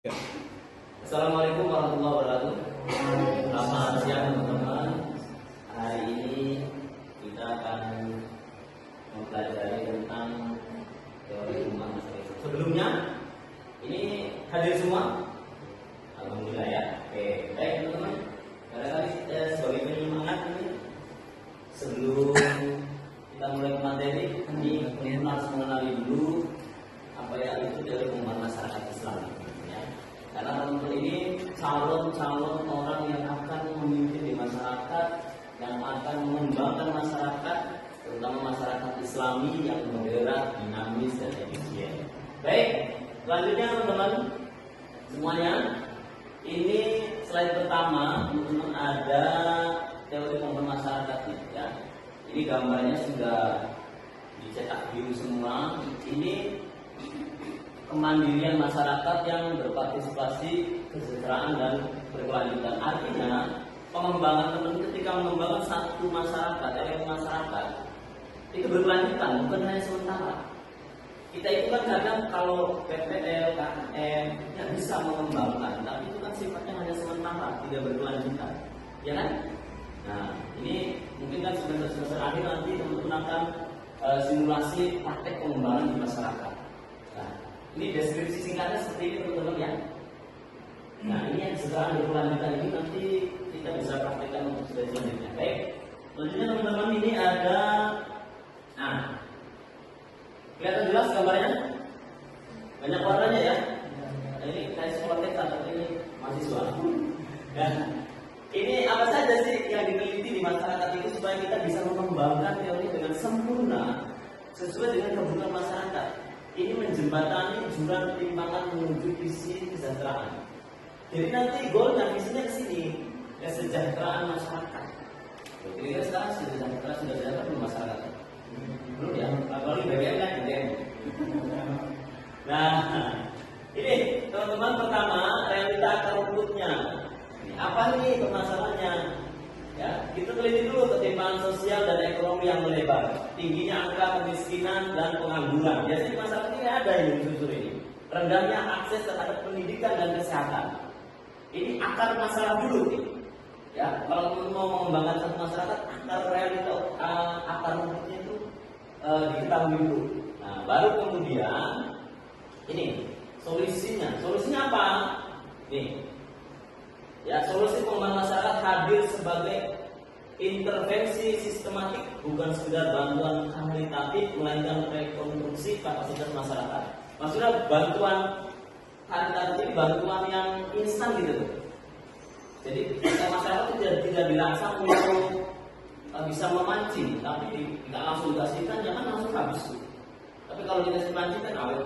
Assalamualaikum warahmatullahi wabarakatuh. Selamat siang teman-teman. Hari ini kita akan mempelajari tentang teori rumah masyarakat. Sebelumnya, ini hadir semua? Alhamdulillah ya. Oke, baik teman-teman. Barangkali sebagai penyemangat ini, sebelum kita mulai ke materi, ini harus mengenali dulu apa ya itu teori rumah masyarakat Islam. Karena teman-teman ini calon-calon orang yang akan memimpin di masyarakat, yang akan mengembangkan masyarakat, terutama masyarakat Islami yang moderat, dinamis, dan efisien. Baik, selanjutnya teman-teman semuanya, ini slide pertama teman-teman ada teori pembangunan masyarakat ya. Ini gambarnya sudah dicetak biru semua. Ini kemandirian masyarakat yang berpartisipasi, kesejahteraan dan berkelanjutan. Artinya pengembangan teman ketika mengembangkan satu masyarakat, elemen masyarakat itu berkelanjutan, bukan hanya sementara. Kita itu kan kadang kalau PPL, KM tidak bisa mengembangkan, tapi itu kan sifatnya hanya sementara, tidak berkelanjutan, ya kan? Nah, ini mungkin kan semester akhir nanti teman-teman akan simulasi praktek pengembangan di masyarakat. Nah, ini deskripsi singkatnya seperti ini teman-teman ya. Nah, ini yang setelah berkelanjutan ini nanti kita bisa praktekkan untuk studi selanjutnya. Baik, selanjutnya teman-teman ini ada, nah, kelihatan jelas gambarnya? Banyak warnanya ya. Nah, ini kayak sekolah teks atau ini mahasiswa. Dan ini apa saja sih yang diteliti di masyarakat itu supaya kita bisa mengembangkan teori dengan sempurna sesuai dengan kebutuhan masyarakat. Ini menjembatani jurang ketimpangan menuju visi kesejahteraan. Jadi nanti goalnya visinya ke sini, kesejahteraan masyarakat. Kira-kira sekarang sudah sejahtera belum masyarakat? Belum ya, apalagi BBM kan BBM. Nah, ini teman-teman pertama realita akar rumputnya. Apa nih permasalahannya? Ya, kita teliti dulu ketimpangan sosial dan ekonomi yang melebar, tingginya angka kemiskinan dan pengangguran. Biasanya di masyarakat ini ada yang unsur ini. Rendahnya akses terhadap pendidikan dan kesehatan. Ini akar masalah dulu nih. Ya, kalau mau mengembangkan satu masyarakat, akar realita akar rumputnya itu diketahui dulu. Nah, baru kemudian ini solusinya. Solusinya apa? Nih. Ya, solusi pengembangan masyarakat hadir sebagai intervensi sistematik, bukan sekedar bantuan kualitatif, melainkan rekonstruksi kapasitas masyarakat. Maksudnya bantuan kualitatif ini bantuan yang instan gitu. Jadi masyarakat tidak dirangsang untuk bisa memancing, tapi tidak langsung dikasihkan, jangan langsung habis. Tapi kalau dikasih mancing kan awet.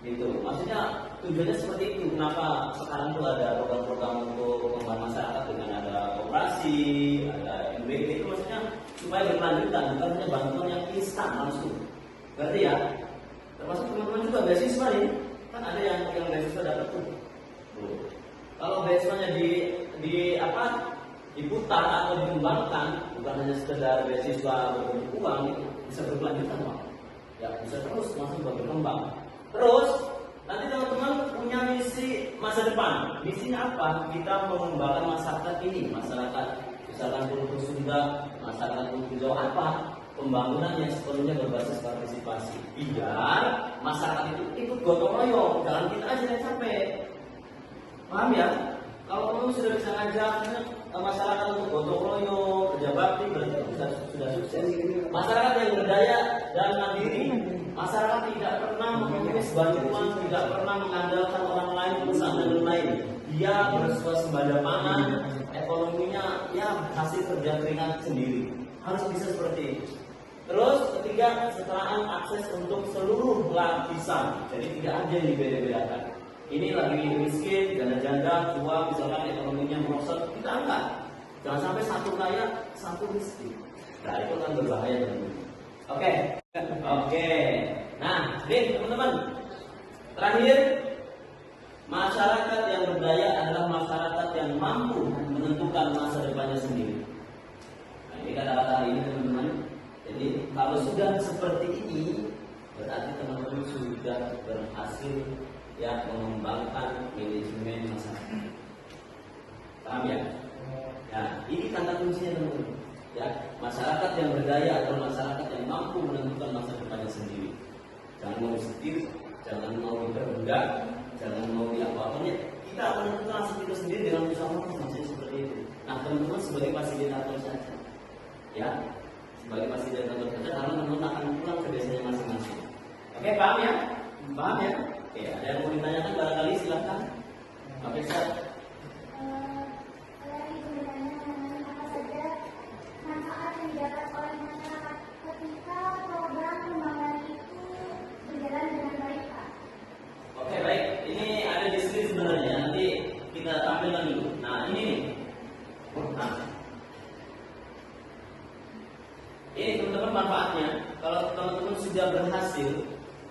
Gitu. Maksudnya tujuannya seperti itu. Kenapa sekarang tuh ada program-program untuk pengembangan masyarakat dengan ada operasi, ada MBT, itu maksudnya supaya berkelanjutan, bukan hanya bantuan yang instan langsung. Berarti ya, termasuk teman-teman juga beasiswa ini, kan ada yang beasiswa dapat tuh. Kalau beasiswanya diputar atau dikembangkan, bukan hanya sekedar beasiswa berbentuk uang, itu bisa berkelanjutan, Pak. Ya, bisa terus langsung berkembang. Terus nanti teman-teman punya misi masa depan. Misinya apa? Kita mengembangkan masyarakat ini, masyarakat misalkan Pulau Sunda, masyarakat Pulau Jawa apa? Pembangunan yang sepenuhnya berbasis partisipasi. Biar masyarakat itu ikut gotong royong, jangan kita aja yang capek. Paham ya? Kalau kamu sudah bisa ngajak masyarakat untuk gotong royong, kerja bakti, berarti sudah sukses. Masyarakat yang berdaya dan mandiri. Masyarakat tidak pernah mengemis bantuan, tidak pernah mengandalkan orang lain untuk dan lain. Dia bersuasembada pangan, ekonominya ya hasil kerja keringat sendiri. Harus bisa seperti itu. Terus ketiga, kesetaraan akses untuk seluruh lapisan. Jadi tidak ada yang dibeda-bedakan. Ini lagi miskin, janda-janda, tua, misalkan ekonominya merosot, kita angkat. Jangan sampai satu kaya, satu miskin. Nah itu kan berbahaya teman-teman. Oke. Nah, ini teman-teman. Terakhir, masyarakat yang berdaya adalah masyarakat yang mampu menentukan masa depannya sendiri. Nah, ini kata-kata hari ini teman-teman. Jadi kalau sudah seperti ini, berarti teman-teman sudah berhasil ya mengembangkan manajemen masyarakat. Paham ya? Nah, ini kata kuncinya teman-teman. Ya, masyarakat yang berdaya adalah masyarakat yang mampu menentukan masa depannya sendiri. Jangan mau setir, jangan mau diperbudak, jangan mau diapa-apanya. Kita akan menentukan nasib kita sendiri dengan usaha maksudnya seperti itu. Nah, teman-teman sebagai fasilitator saja, ya, sebagai fasilitator saja, karena teman-teman akan pulang ke desanya masing-masing. Oke, paham ya? Paham ya? Oke, ada yang mau ditanyakan barangkali silakan. Oke, Ustaz. Didapat oleh masyarakat ketika program pembangunan itu berjalan dengan baik, Pak. Oke, baik. Ini ada di sini sebenarnya. Nanti kita tampilkan dulu. Nah, ini nih. Nah, ini teman-teman manfaatnya. Kalau teman-teman sudah berhasil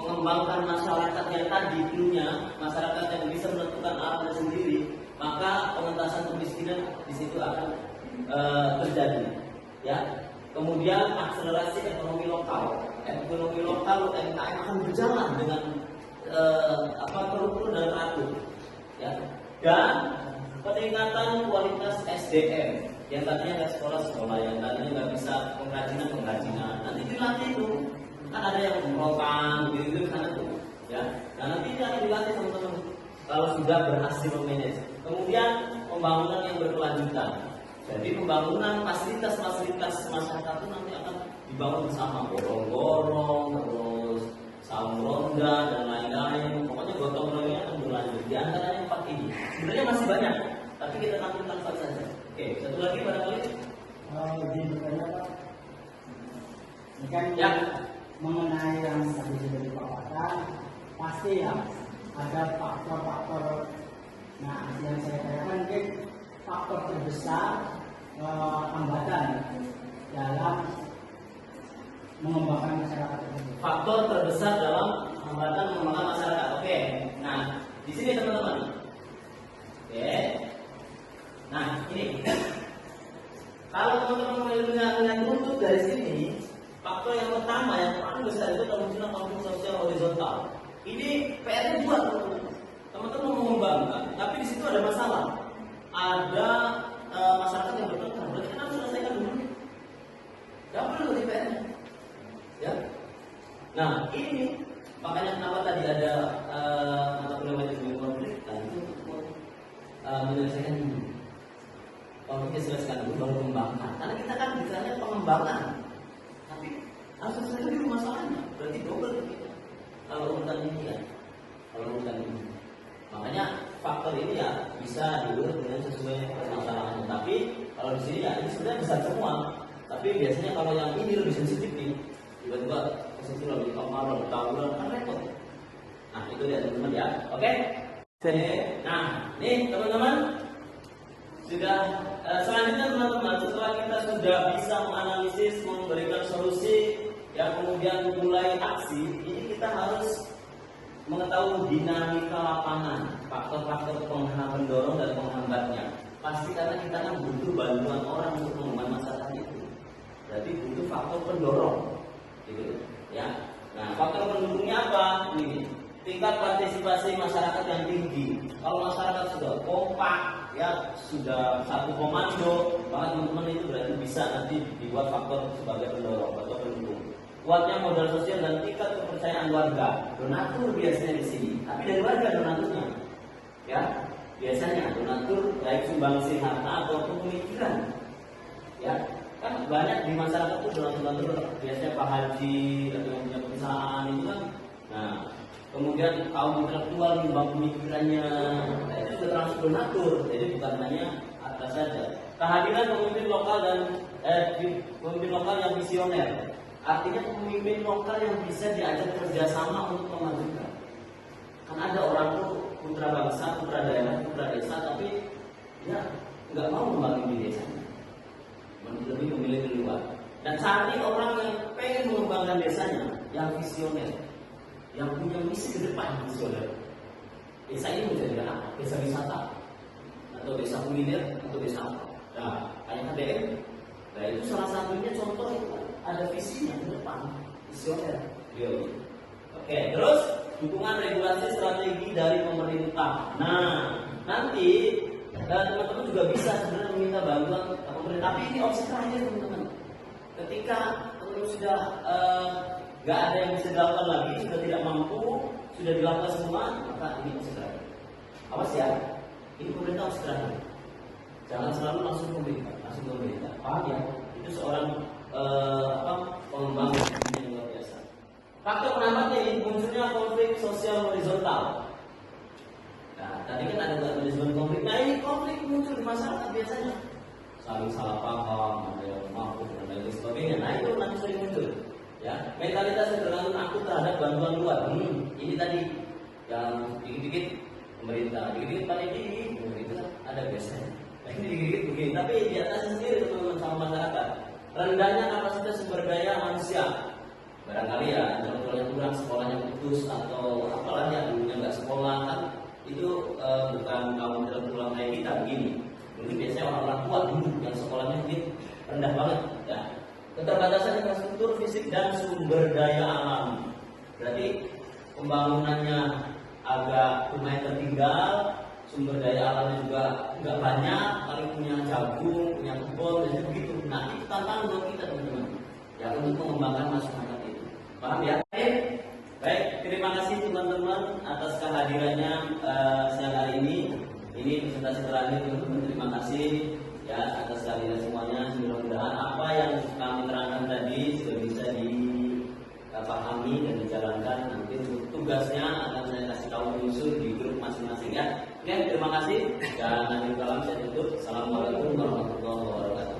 mengembangkan masyarakat yang tadi dulunya, masyarakat yang bisa menentukan arahnya sendiri, maka pengentasan kemiskinan di situ akan terjadi. Ya, kemudian akselerasi ekonomi lokal UMKM akan berjalan dengan terukur dan teratur, ya. Dan peningkatan kualitas SDM yang tadinya nggak sekolah, yang tadinya nggak bisa pengrajinan, nanti dilatih itu kan ada yang merokan gitu sana tuh, ya. Nah, nanti ini akan dilatih teman-teman kalau sudah berhasil memanage. Kemudian pembangunan yang berkelanjutan. Jadi pembangunan fasilitas masyarakat itu nanti akan dibangun bersama, gorong-gorong, terus saung ronda dan lain-lain. Pokoknya gotong royongnya akan berlanjut. Di antaranya 4 ini. Sebenarnya masih banyak, tapi kita tampilkan 4 saja. Oke, satu lagi barangkali. Izin bertanya, Pak. Ini kan Ya, mengenai yang tadi sudah dipaparkan, pasti ya ada faktor-faktor. Nah, yang saya tanyakan mungkin faktor terbesar hambatan dalam mengembangkan masyarakat tersebut. faktor terbesar dalam hambatan mengembangkan masyarakat. Oke. Nah, di sini teman-teman. Oke. Nah, ini. Kalau teman-teman melihat runtut dari sini, faktor yang pertama yang paling besar itu kemungkinan konflik sosial horizontal. Ini PR-nya buat teman-teman. Teman-teman mengembangkan, tapi di situ ada masalah. Ada masyarakat yang bertengkar. Berarti kan harus selesaikan dulu. Gak perlu di PR. Ya. Nah, ini makanya kenapa tadi ada mata kuliah manajemen konflik tadi itu untuk menyelesaikan dulu. Konfliknya selesaikan dulu baru mengembangkan. Karena kita kan bicaranya pengembangan, tapi harus selesaikan dulu masalahnya. Berarti double kita. Kalau urutan ini ya, makanya faktor ini ya bisa diurut dengan sesuai permasalahannya. Tapi kalau di sini ya ini sebenarnya besar semua. Tapi biasanya kalau yang ini lebih sensitif nih, tiba-tiba posisi lebih kemarin, tawuran kan repot. Nah itu dia teman-teman ya. Oke. Nah nih teman-teman sudah selanjutnya teman-teman setelah kita sudah bisa menganalisis, memberikan solusi, ya kemudian mulai aksi, ini kita harus mengetahui dinamika lapangan, faktor-faktor pendorong dan penghambatnya. Pasti karena kita kan butuh bantuan orang untuk mengembangkan masyarakat itu. Berarti butuh faktor pendorong, gitu ya. Nah, faktor pendukungnya apa? Ini tingkat partisipasi masyarakat yang tinggi. Kalau masyarakat sudah kompak, ya sudah satu komando, maka teman-teman itu berarti bisa nanti dibuat faktor sebagai pendorong atau pendukung. Kuatnya modal sosial dan tingkat kepercayaan warga. Donatur biasanya di sini, tapi dari warga donaturnya, ya biasanya donatur baik sumbangsi harta ataupun pemikiran, ya kan banyak di masyarakat itu donatur biasanya Pak Haji atau yang punya perusahaan itu kan. Nah, kemudian kaum intelektual nyumbang pemikirannya, nah, itu sudah termasuk donatur, jadi bukan hanya harta saja. Kehadiran pemimpin lokal dan pemimpin lokal yang visioner. Artinya pemimpin lokal yang bisa diajak kerjasama untuk memajukan. Kan ada orang tuh putra bangsa, putra daerah, putra desa, tapi ya nggak mau membangun di desanya, lebih memilih di luar. Dan cari orang yang pengen mengembangkan desanya, yang visioner, yang punya misi ke depan visioner. Desa ini menjadi apa? Desa wisata, atau desa kuliner, atau desa apa? Nah, kayak KDM. Nah itu salah satunya contoh itu ada visinya ke depan, visioner. Oke, terus dukungan regulasi strategi dari pemerintah. Nah, nanti teman-teman juga bisa sebenarnya meminta bantuan pemerintah. Tapi ini opsi terakhir teman-teman. Ketika teman-teman sudah nggak ada yang bisa dilakukan lagi, sudah tidak mampu, sudah dilakukan semua, maka ini opsi terakhir. Awas ya, ini pemerintah opsi terakhir. Jangan selalu langsung pemerintah. Paham ya? Itu seorang pengembang yang luar biasa. Faktor penambahnya ini munculnya konflik sosial horizontal. Nah, tadi kan ada manajemen konflik. Nah, ini konflik muncul di masyarakat biasanya. Saling salah paham, ada yang mampu dan lain sebagainya. Nah, itu nanti sering muncul. Ya, mentalitas yang tergantung akut terhadap bantuan luar. Ini tadi yang dikit-dikit pemerintah, dikit-dikit paling itu ada biasanya. Nah, ini dikit-dikit begini. Tapi di atasnya sendiri teman-teman sama masyarakat. Rendahnya kapasitas sumber daya manusia. Barangkali ya, contohnya kurang, sekolahnya putus atau apalagi yang dulunya nggak sekolah kan. Itu bukan kaum tertulang kayak kita begini. Mungkin biasanya orang-orang tua dulu yang sekolahnya mungkin rendah banget. Ya. Keterbatasan infrastruktur fisik dan sumber daya alam. Berarti pembangunannya agak lumayan tertinggal, sumber daya alamnya juga nggak banyak. Kali punya jagung, punya kebun, dan begitu. Nah, itu tantangan buat kita teman-teman. Ya, untuk mengembangkan masyarakat itu. Paham ya? Baik, terima kasih teman-teman atas kehadirannya siang hari ini. Ini presentasi terakhir teman-teman. Terima kasih ya atas kehadiran semuanya. Mudah-mudahan apa yang kami terangkan tadi sudah bisa dipahami dan dijalankan. Nanti tugasnya akan saya kasih tahu menyusul di grup masing-masing ya. Oke, terima kasih. Dan akhir kalam saya tutup. Assalamualaikum warahmatullahi wabarakatuh.